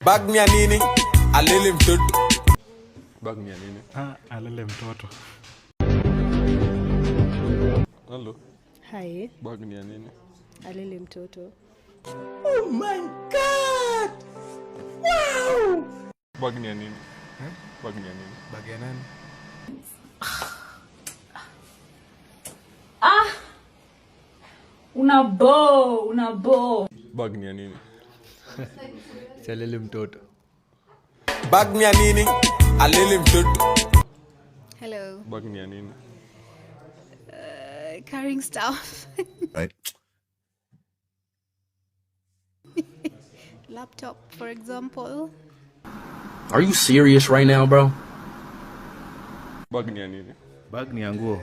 Bag ni ya nini? Alele mtoto. Bag ni ya nini? Alele mtoto. Hello. Hi. Bag ni ya nini? Alele mtoto. Oh my god! Wow! Bag ni ya nini? Bag ni ya nini? Bag ya nani? Unabo. Bag ni ya nini? Si alele mtoto. Bag ni ya nini? Alele mtoto. Hello. Bag ni ya nini? Carrying stuff. Right. Laptop, for example. Are you serious right now, bro? Bag ni ya nini? Bag ni ya nguo.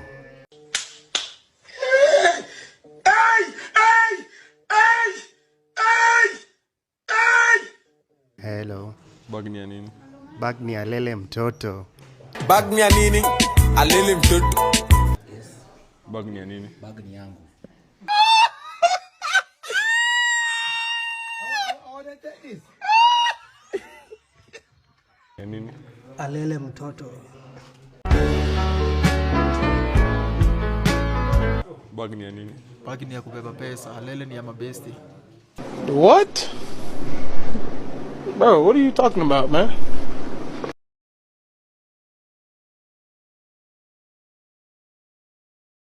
Hello. Bag ni ya nini? Bag ni alele mtoto. Bag ni ya nini? Alele mtoto. Bag ni ya nini? Bag ni yangu. Ya nini? Alele mtoto. Bag ni ya nini? Bag ni ya kubeba pesa. Alele ni ya mabesti. What? Bro, what are you talking about, man?